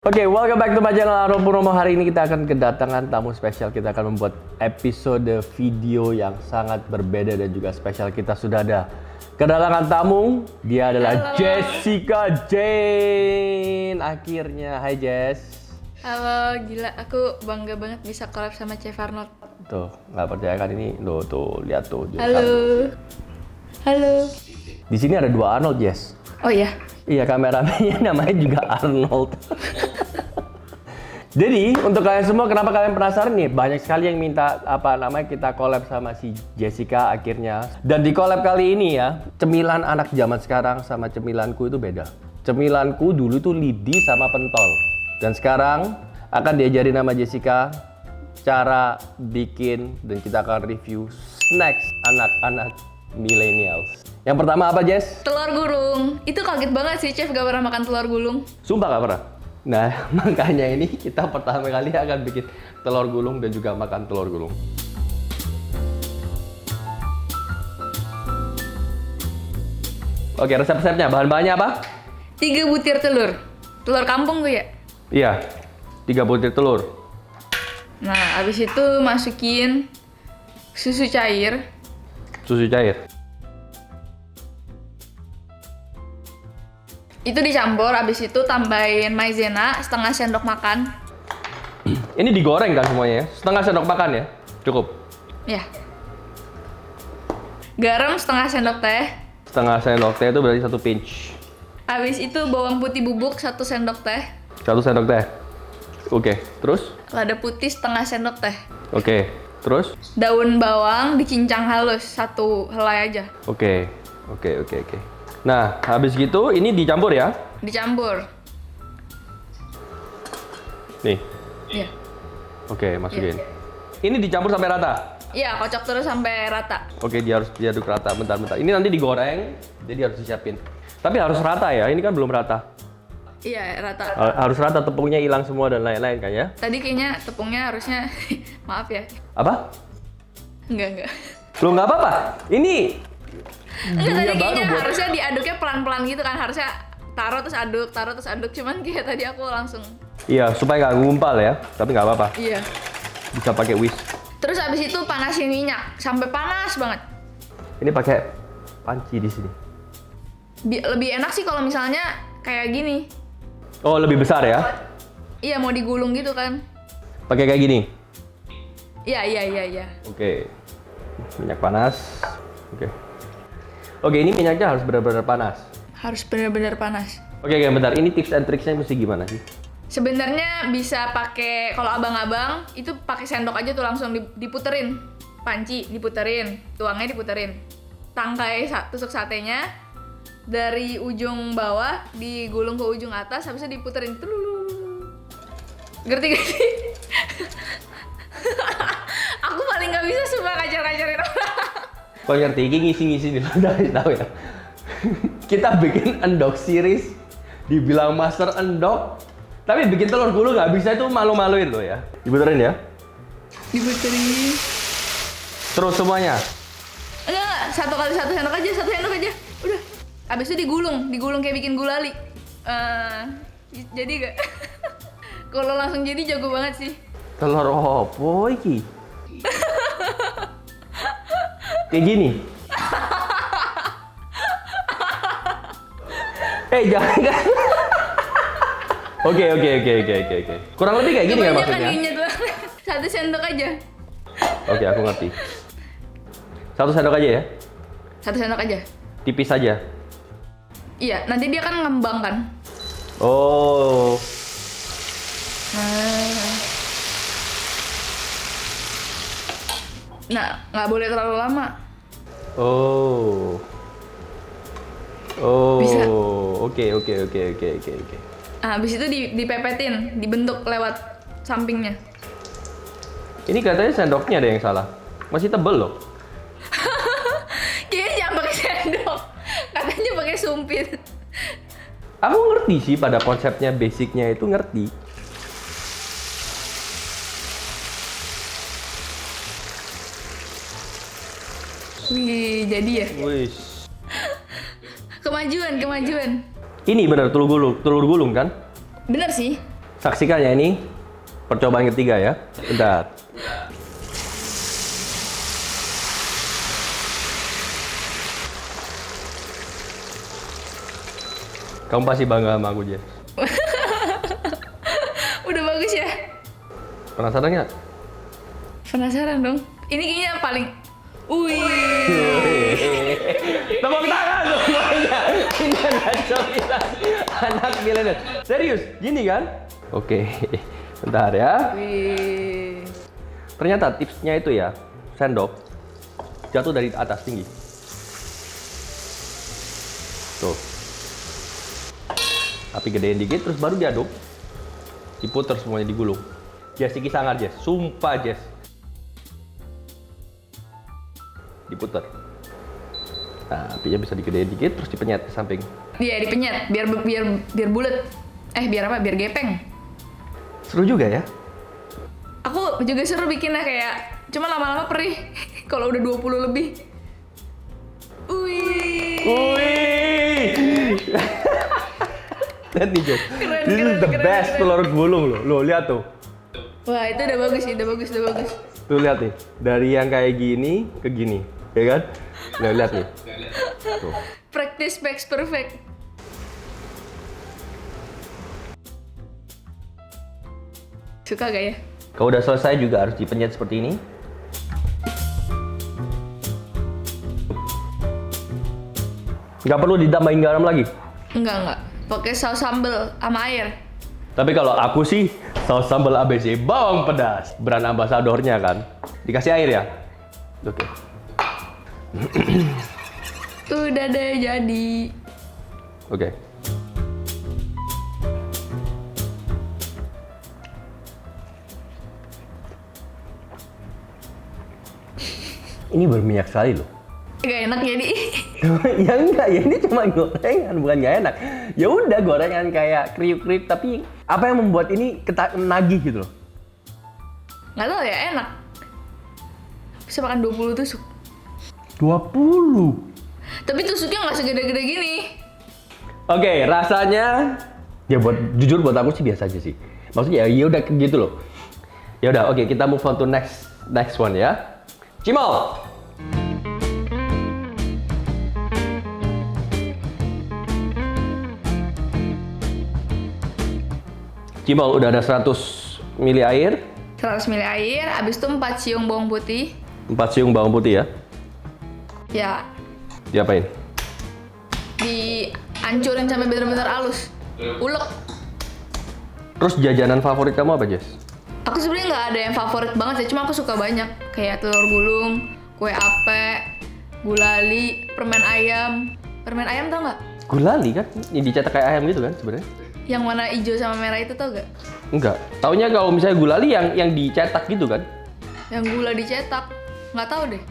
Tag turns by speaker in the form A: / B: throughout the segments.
A: Oke, welcome back to my channel Arnold Purnomo. Hari ini kita akan kedatangan tamu spesial. Kita akan membuat episode video yang sangat berbeda dan juga spesial. Kita sudah ada kedatangan tamu. Dia adalah Jessica Jane. Akhirnya, hai Jess.
B: Halo, gila. Aku bangga banget bisa collab sama Chef Arnold.
A: Tuh, nggak percaya kan ini? Tuh, lihat tuh.
B: Halo. Halo.
A: Di sini ada dua Arnold, Jess.
B: Oh iya?
A: Iya, kameramennya namanya juga Arnold. Jadi, untuk kalian semua, kenapa kalian penasaran nih? Banyak sekali yang minta kita collab sama si Jessica akhirnya. Dan di collab kali ini ya, cemilan anak zaman sekarang sama cemilanku itu beda. Cemilanku dulu tuh lidi sama pentol. Dan sekarang akan diajarin sama Jessica cara bikin dan kita akan review snacks anak-anak millennials. Yang pertama apa, Jess?
B: Telur gulung. Itu kaget banget sih, Chef gak pernah makan telur gulung.
A: Sumpah gak pernah? Nah, makanya ini kita pertama kali akan bikin telur gulung dan juga makan telur gulung. Oke, resep-resepnya. Bahan-bahannya apa?
B: 3 butir telur. Telur kampung tuh ya?
A: Iya, 3 butir telur.
B: Nah, abis itu masukin susu cair.
A: Susu cair.
B: Itu dicampur, abis itu tambahin maizena setengah sendok makan.
A: Ini digoreng kan semuanya ya? Setengah sendok makan ya? Cukup?
B: Ya. Garam setengah sendok teh.
A: Setengah sendok teh itu berarti 1 pinch.
B: Abis itu bawang putih bubuk 1 sendok teh.
A: 1 sendok teh. Oke, terus?
B: Lada putih setengah sendok teh.
A: Oke, terus?
B: Daun bawang dicincang halus 1 helai aja.
A: Oke. Nah, habis gitu ini dicampur ya?
B: Dicampur.
A: Nih.
B: Iya.
A: Oke, masukin. Ini dicampur sampai rata?
B: Iya, kocok terus sampai rata.
A: Oke, dia harus diaduk rata. Bentar. Ini nanti digoreng, jadi harus disiapin. Tapi harus rata ya, ini kan belum rata.
B: Iya, rata.
A: Harus rata, tepungnya hilang semua dan lain-lain kan ya?
B: Tadi kayaknya tepungnya harusnya, maaf ya.
A: Apa?
B: Enggak.
A: Lo nggak apa-apa? Ini
B: Enggak, tadi kayaknya
A: buat...
B: harusnya diaduknya pelan-pelan gitu kan. Harusnya taruh terus aduk. Cuman kayak tadi aku langsung.
A: Iya, supaya nggak ngumpal ya. Tapi nggak apa-apa.
B: Iya.
A: Bisa pakai whisk.
B: Terus abis itu panasin minyak. Sampai panas banget.
A: Ini pakai panci di sini.
B: Lebih enak sih kalau misalnya kayak gini.
A: Oh, lebih besar ya?
B: Iya, mau digulung gitu kan.
A: Pakai kayak gini?
B: Iya.
A: Oke. Minyak panas. Oke, ini minyaknya harus benar-benar panas.
B: Harus benar-benar panas.
A: Oke, bentar. Ini tips and tricksnya mesti gimana sih?
B: Sebenarnya bisa pakai, kalau abang-abang itu pakai sendok aja tuh langsung diputerin. Panci diputerin, tuangnya diputerin. Tangkai tusuk satenya dari ujung bawah digulung ke ujung atas, habis itu diputerin. Ngerti gak sih? Aku paling nggak bisa sumpah ngajar-ngajarin orang.
A: Kau ngerti, ini ngisi-ngisi di udah tahu ya. Kita bikin endok series, dibilang master endok, tapi bikin telur gulung nggak bisa, itu malu-maluin loh ya. Diputerin ya?
B: Diputerin.
A: Terus semuanya?
B: Enggak, satu sendok aja. Udah. Habis itu digulung kayak bikin gulali. Jadi gak? Kalau langsung jadi jago banget sih.
A: Telur opo iki? Kayak gini. Jangan kan. Oke. Kurang lebih kayak gini kan maksudnya?
B: Kebanyakan 1 sendok aja.
A: Oke, aku ngerti. 1 sendok aja ya?
B: 1 sendok aja.
A: Tipis aja?
B: Iya, nanti dia kan ngembang kan.
A: Oh.
B: Nah, nggak boleh terlalu lama.
A: Oh.
B: Bisa.
A: Oke.
B: Nah, habis itu dipepetin, dibentuk lewat sampingnya.
A: Ini katanya sendoknya ada yang salah. Masih tebel loh.
B: Kayaknya jangan pakai sendok. Katanya pakai sumpit.
A: Aku ngerti sih pada konsepnya, basicnya itu ngerti.
B: Wih, jadi ya?
A: Wih.
B: Kemajuan.
A: Ini benar telur gulung kan?
B: Bener sih.
A: Saksikan ya ini percobaan ketiga ya. Bentar. Kamu pasti bangga sama aku, Jess.
B: Udah bagus ya?
A: Penasaran nggak?
B: Penasaran dong. Ini kayaknya yang paling... Wih.
A: Tepuk tangan semuanya. Ini anak cemilan anak milenial. Serius, gini kan? Oke, bentar ya.
B: Wih.
A: Ternyata tipsnya itu ya, sendok jatuh dari atas tinggi. Tuh. Api gedein dikit, terus baru diaduk. Diputer semuanya, digulung. Jess, iki sangar, Jess. Sumpah, Jess. Diputer. Nah, apinya bisa digedein dikit, terus dipenyet ke samping.
B: Iya, dipenyet biar bulat. Biar apa? Biar gepeng.
A: Seru juga ya?
B: Aku juga seru bikinnya kayak cuma lama-lama perih kalau udah 20 lebih. Wih.
A: Wih. Lihat nih, Jess.
B: Keren,
A: This is the
B: keren,
A: best
B: keren.
A: telur gulung loh. Loh, lihat tuh.
B: Wah, itu udah bagus sih, udah bagus.
A: Tuh lihat nih, dari yang kayak gini ke gini, ya kan? Nah, lihat nih. Tuh.
B: Practice makes perfect. Suka gak ya?
A: Kalau udah selesai juga harus dipenyet seperti ini. Nggak perlu ditambahin garam lagi.
B: Enggak. Pakai saus sambal sama air.
A: Tapi kalau aku sih, saus sambal ABC bawang pedas. Brand ambasadornya kan. Dikasih air ya? Oke.
B: Udah deh jadi.
A: Oke. Ini berminyak sekali loh.
B: Gak enak jadi.
A: Ya enggak, ya ini cuma gorengan, bukan nggak enak. Ya udah gorengan kayak kriuk-kriuk, tapi apa yang membuat ini nagih gitu loh?
B: Nggak tahu ya, enak. Bisa makan 20 tusuk.
A: 20.
B: Tapi tusuknya nggak segede-gede gini.
A: Oke, rasanya ya jujur buat aku sih biasa aja sih. Maksudnya ya udah gitu loh. Ya udah, oke, kita move on to next one ya. Cimol. Cimol udah ada 100 ml air,
B: 100 ml air, habis itu 4 siung bawang putih.
A: 4 siung bawang putih ya.
B: Ya,
A: Diapain?
B: dihancurin sampai bener-bener halus. Ulek.
A: Terus jajanan favorit kamu apa, Jess?
B: Aku sebenarnya nggak ada yang favorit banget ya, cuma aku suka banyak. Kayak telur gulung, kue ape, gulali, permen ayam. Permen ayam tau nggak?
A: Gulali kan? Ini dicetak kayak ayam gitu kan sebenarnya?
B: Yang warna hijau sama merah itu tau gak?
A: Enggak. Taunya kalau misalnya gulali yang dicetak gitu kan?
B: Yang gula dicetak. Nggak tahu deh.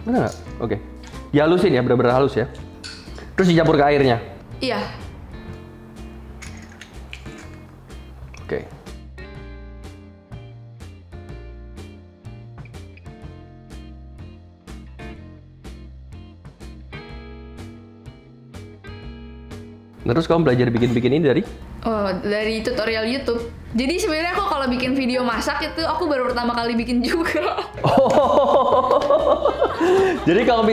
A: Benar nggak? Oke. Dihalusin ya, benar-benar halus ya. Terus dicampur ke airnya.
B: Iya.
A: Oke. Nah, terus kamu belajar bikin-bikin ini dari?
B: Oh, dari tutorial YouTube. Jadi sebenarnya aku kalau bikin video masak itu aku baru pertama kali bikin juga.
A: Oh. Jadi kalau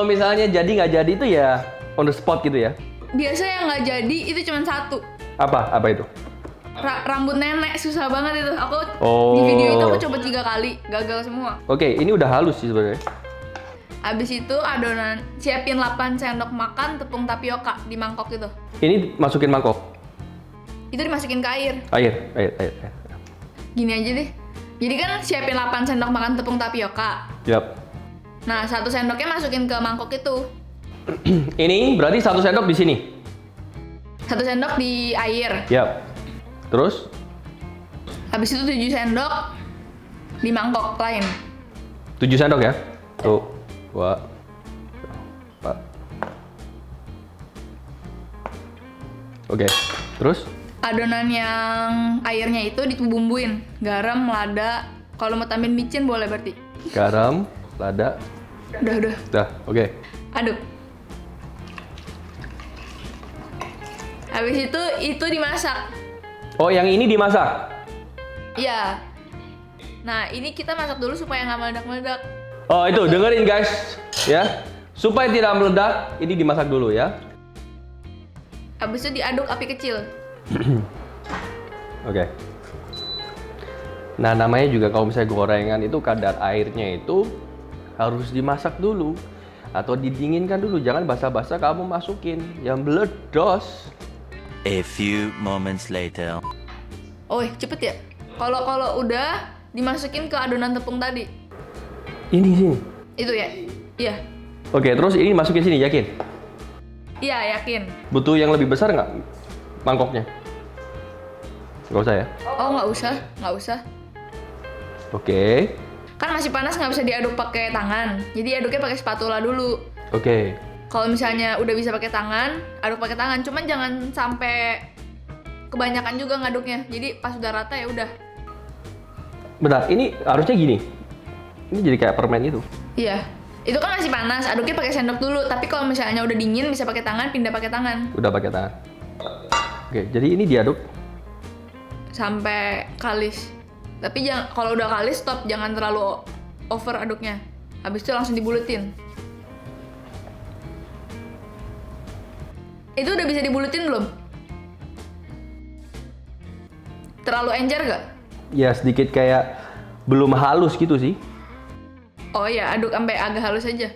A: misalnya jadi nggak jadi itu ya on the spot gitu ya?
B: Biasa yang nggak jadi itu cuma satu.
A: Apa itu?
B: Rambut nenek susah banget itu. Aku
A: Oh.
B: di video itu aku coba 3 kali, gagal semua.
A: Oke, ini udah halus sih sebenarnya.
B: Habis itu adonan, siapin 8 sendok makan tepung tapioka di mangkok itu.
A: Ini masukin mangkok.
B: Itu dimasukin ke air.
A: Air.
B: Gini aja deh. Jadi kan siapin 8 sendok makan tepung tapioka.
A: Yap.
B: Nah, 1 sendoknya masukin ke mangkok itu.
A: Ini berarti 1 sendok di sini.
B: 1 sendok di air.
A: Yap. Terus?
B: Habis itu 7 sendok di mangkok lain.
A: 7 sendok ya? Tuh. 2, 4. Oke. Terus?
B: Adonan yang airnya itu dibumbuin. Garam, lada. Kalau mau tambahin micin boleh berarti.
A: Garam, lada.
B: Udah.
A: Dah, oke.
B: Aduk. Habis itu dimasak.
A: Oh, yang ini dimasak?
B: Iya. Nah, ini kita masak dulu supaya nggak meledak-meledak.
A: Oh, itu dengerin guys, ya. Supaya tidak meledak, ini dimasak dulu ya.
B: Habis itu diaduk api kecil.
A: Oke. Nah, namanya juga kalau misalnya gorengan itu kadar airnya itu harus dimasak dulu atau didinginkan dulu. Jangan basa-basa kamu masukin yang meledos.
C: A few moments later.
B: Oh, cepet ya? Kalau udah dimasukin ke adonan tepung tadi.
A: Ini sini.
B: Itu ya? Iya.
A: Oke, terus ini masukin sini, yakin?
B: Iya, yakin.
A: Butuh yang lebih besar nggak mangkoknya? Nggak usah ya?
B: Oh, nggak usah.
A: Oke.
B: Kan masih panas, nggak bisa diaduk pakai tangan. Jadi aduknya pakai spatula dulu.
A: Oke.
B: Kalau misalnya udah bisa pakai tangan, aduk pakai tangan. Cuman jangan sampai kebanyakan juga ngaduknya. Jadi pas udah rata ya udah.
A: Bentar, ini harusnya gini. Ini jadi kayak permen itu.
B: Iya. Itu kan masih panas, aduknya pakai sendok dulu. Tapi kalau misalnya udah dingin bisa pakai tangan, pindah pakai tangan.
A: Udah pakai tangan. Oke, jadi ini diaduk.
B: Sampai kalis. Tapi jangan, kalau udah kalis stop, jangan terlalu over aduknya. Habis itu langsung dibulutin. Itu udah bisa dibulutin belum? Terlalu encer gak?
A: Ya sedikit kayak belum halus gitu sih.
B: Oh iya, aduk sampai agak halus aja.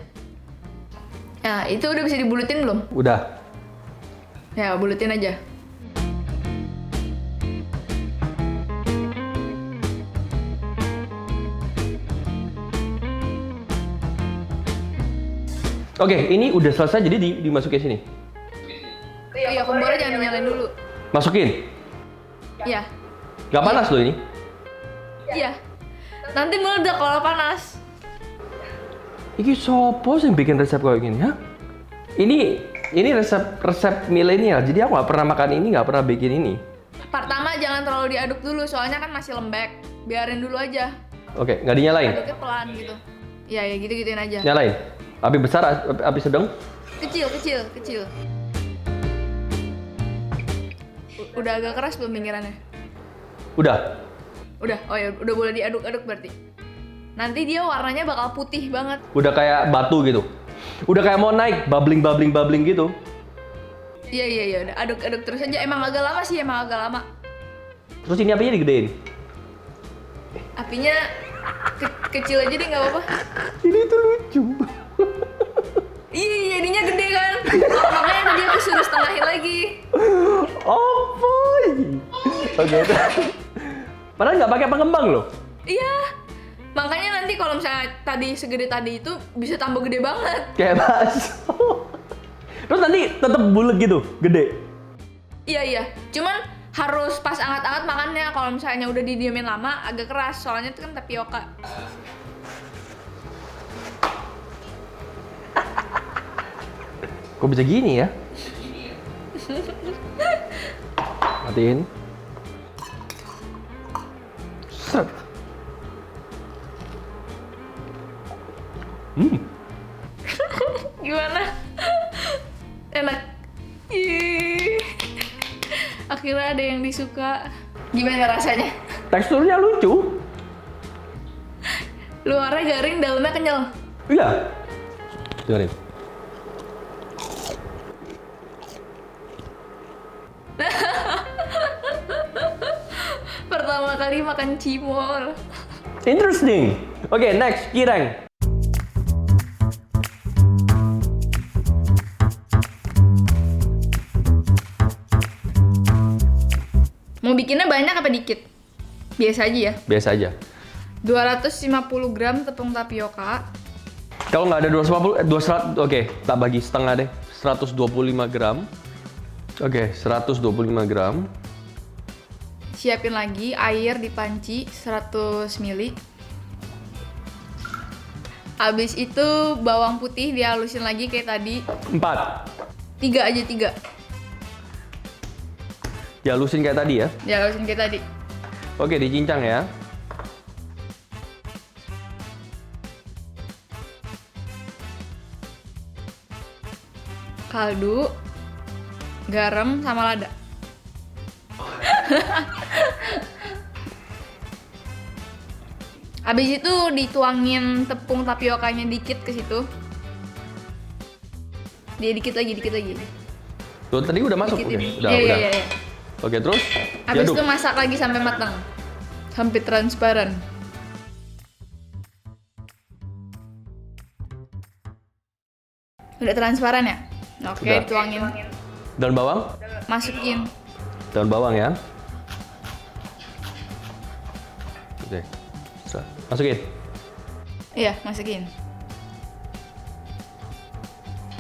B: Nah, itu udah bisa dibulutin belum?
A: Udah.
B: Ya, bulutin aja.
A: Oke, ini udah selesai jadi dimasukin sini.
B: Iya, kompornya jangan dinyalain dulu.
A: Masukin.
B: Iya.
A: Gak panas loh ini.
B: Iya. Nanti meledak kalau panas.
A: Ini sopo sih yang bikin resep kayak gini, ya? Ini resep milenial. Jadi aku nggak pernah makan ini, nggak pernah bikin ini.
B: Pertama jangan terlalu diaduk dulu, soalnya kan masih lembek. Biarin dulu aja.
A: Oke, nggak dinyalain.
B: Aduknya pelan gitu. Iya, ya gitu-gituin aja.
A: Nyalain. Api besar, api sedang.
B: Kecil. Udah agak keras belum pinggirannya?
A: Udah.
B: Udah. Oh ya, udah boleh diaduk-aduk berarti. Nanti dia warnanya bakal putih banget.
A: Udah kayak batu gitu. Udah kayak mau naik, bubbling gitu.
B: Iya, udah aduk-aduk terus aja. Emang agak lama sih,
A: Terus ini apinya digedein.
B: Apinya kecil aja deh, nggak apa-apa.
A: Ini tuh lucu.
B: Iya, jadinya gede kan. Makanya tadi aku suruh setengahin lagi.
A: Oh boy. Oke. Padahal nggak pakai pengembang loh.
B: Iya. Makanya nanti kalau misalnya tadi segede tadi itu bisa tambah gede banget.
A: Kayak bakso. Terus nanti tetap bulat gitu, gede.
B: Iya. Cuman harus pas anget-anget makannya. Kalau misalnya udah didiemin lama agak keras. Soalnya itu kan tapioka.
A: Kok bisa gini ya? Matiin. Set.
B: Gimana? Enak. Ih. Akhirnya ada yang disuka. Gimana rasanya?
A: Teksturnya lucu.
B: Luarnya garing, dalamnya kenyal.
A: Iya. Dengerin.
B: Pertama kali makan cimol.
A: Interesting. Oke, next, kireng.
B: Mau bikinnya banyak apa dikit? Biasa aja ya.
A: Biasa aja.
B: 250 gram tepung tapioka.
A: Kalau nggak ada 200, oke, tak bagi setengah deh. 125 gram. Oke, 125 gram.
B: Siapin lagi air di panci 100 ml. Habis itu bawang putih dihalusin lagi kayak tadi.
A: 4.
B: 3 aja, 3.
A: Dihalusin kayak tadi ya.
B: Dihalusin kayak tadi.
A: Oke, dicincang ya.
B: Kaldu, garam sama lada. Habis itu dituangin tepung tapiokanya dikit ke situ. Dia dikit lagi.
A: Tuh tadi udah masuk.
B: Dikit
A: Oke,
B: ini.
A: udah.
B: Iya.
A: Oke, terus
B: Habis
A: diaduk.
B: itu masak lagi sampai matang. Sampai transparan. Udah transparan ya? Oke,
A: Udah.
B: dituangin.
A: Daun bawang?
B: Masukin.
A: Daun bawang ya. Oke. Masukin.
B: Iya, masukin.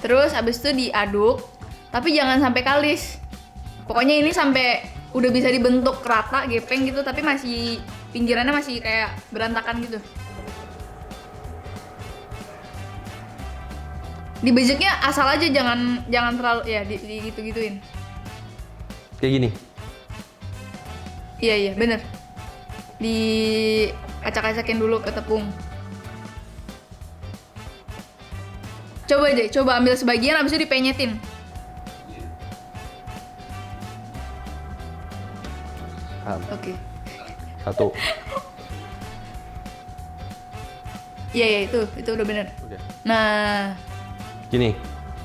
B: Terus habis itu diaduk, tapi jangan sampai kalis. Pokoknya ini sampai udah bisa dibentuk rata, gepeng gitu, tapi masih pinggirannya masih kayak berantakan gitu. Dibejeknya asal aja, jangan terlalu ya di gitu-gituin.
A: Kayak gini.
B: Iya, bener. Di acak-acakin dulu ke tepung. Coba ambil sebagian, habis itu dipenyetin. Oke.
A: Satu.
B: Iya, itu udah bener.
A: Oke.
B: Nah,
A: Gini.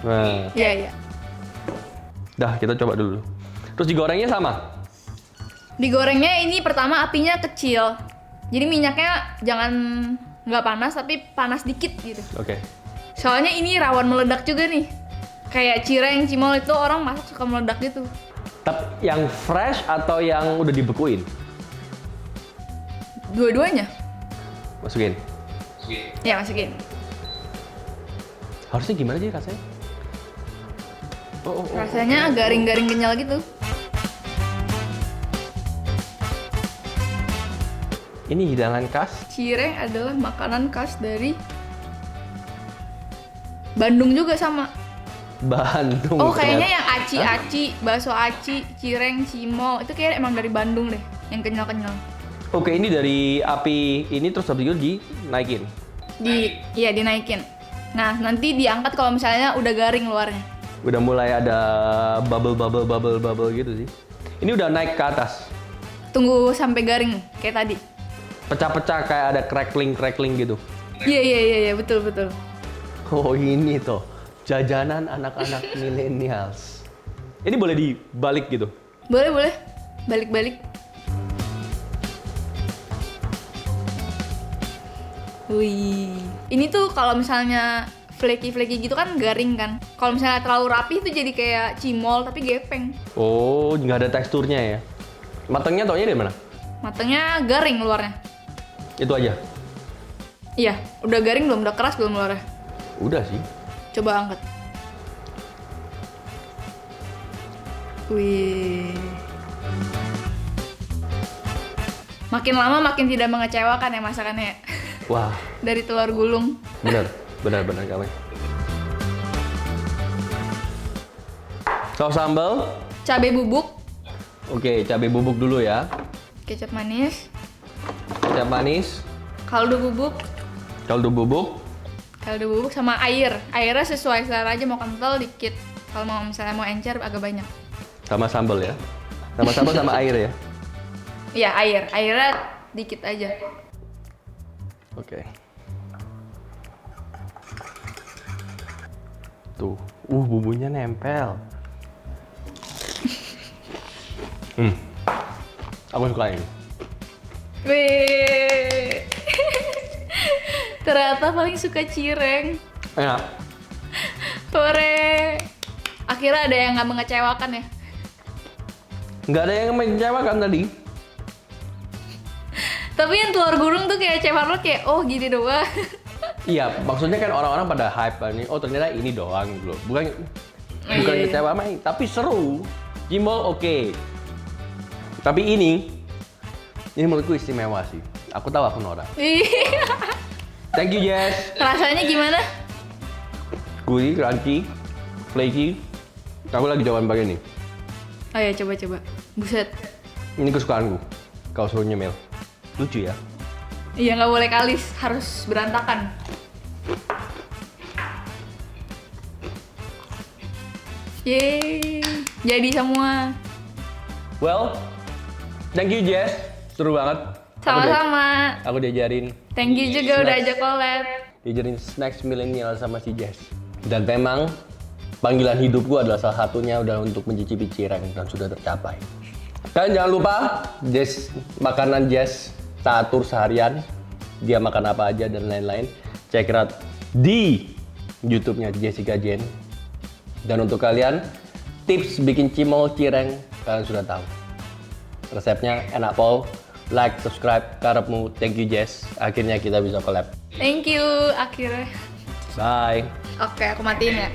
A: Nah,
B: iya.
A: dah kita coba dulu. Terus digorengnya sama.
B: Digorengnya ini pertama apinya kecil. Jadi minyaknya jangan nggak panas, tapi panas dikit gitu.
A: Oke.
B: Soalnya ini rawan meledak juga nih. Kayak cireng, cimol itu orang masak suka meledak gitu.
A: Tapi yang fresh atau yang udah dibekuin?
B: Dua-duanya.
A: Masukin.
B: Ya, masukin.
A: Harusnya gimana sih rasanya? Oh.
B: Rasanya garing-garing kenyal gitu.
A: Ini hidangan khas
B: Cireng adalah makanan khas dari Bandung juga sama.
A: Bandung.
B: Oh, kayaknya
A: ternyata.
B: yang aci-aci, bakso aci, cireng, cimol itu kayak emang dari Bandung deh, yang kenyal-kenyal.
A: Oke, ini dari api ini terus habis itu dinaikin.
B: Iya, dinaikin. Nah, nanti diangkat kalau misalnya udah garing luarnya.
A: Udah mulai ada bubble gitu sih. Ini udah naik ke atas.
B: Tunggu sampai garing kayak tadi.
A: Pecah-pecah kayak ada crackling gitu.
B: Iya, betul.
A: Oh, ini tuh jajanan anak-anak millennials. Ini boleh dibalik gitu.
B: Boleh. Balik-balik. Wih. Ini tuh kalau misalnya flaky gitu kan garing kan. Kalau misalnya terlalu rapi itu jadi kayak cimol tapi gepeng.
A: Oh, nggak ada teksturnya ya. Matangnya taunya dari mana?
B: Matangnya garing luarnya.
A: Itu aja.
B: Iya, udah garing belum? Udah keras belum luarnya?
A: Udah sih.
B: Coba angkat. Wih. Makin lama makin tidak mengecewakan ya masakannya.
A: Wah,
B: Dari telur gulung.
A: benar kami. Saus sambal.
B: Cabai bubuk.
A: Oke, cabai bubuk dulu ya.
B: Kecap manis.
A: Kecap manis,
B: Kaldu bubuk.
A: kaldu bubuk.
B: Kaldu bubuk sama air. Airnya sesuai selera aja, mau kental dikit. Kalau mau misalnya mau encer agak banyak.
A: Sama sambal ya. Sama sambal sama air ya.
B: Iya, air. Airnya dikit aja.
A: Oke. Tuh, bumbunya nempel. Aku suka ini.
B: Wih. Ternyata paling suka cireng.
A: Enak.
B: Hore. Akhirnya ada yang nggak mengecewakan ya.
A: Nggak ada yang mengecewakan tadi.
B: Tapi yang telur gulung tuh kayak Chef Arnold kayak oh gini doang.
A: Iya, maksudnya kan orang-orang pada hype kan. Oh ternyata ini doang gitu loh. Bukan
B: iya.
A: kecewa main, tapi seru. Jimol oke. Tapi ini menurutku istimewa sih. Aku tahu aku norak. Thank you Jess.
B: Rasanya gimana?
A: Gurih, crunchy, flaky. Aku lagi coba pakai ini.
B: Oh ya, coba. Buset.
A: Ini kesukaanku. Kau suruh nyemil. Lucu ya?
B: Iya, nggak boleh kalis, harus berantakan. Yeay, jadi semua.
A: Well, Thank you Jess, seru banget.
B: Sama-sama.
A: Aku diajarin
B: Thank you juga udah ajak collab.
A: snacks milenial sama si Jess. Dan memang panggilan hidupku adalah salah satunya udah untuk mencicipi cireng dan sudah tercapai. Dan jangan lupa makanan Jess tak atur seharian, dia makan apa aja dan lain-lain. Check it out di YouTube-nya Jessica Jen. Dan untuk kalian, tips bikin cimol cireng kalian sudah tahu. Resepnya enak pol. Like, subscribe, karepmu. Thank you Jess. Akhirnya kita bisa collab.
B: Thank you, akhirnya.
A: Bye.
B: Oke, aku matiin ya.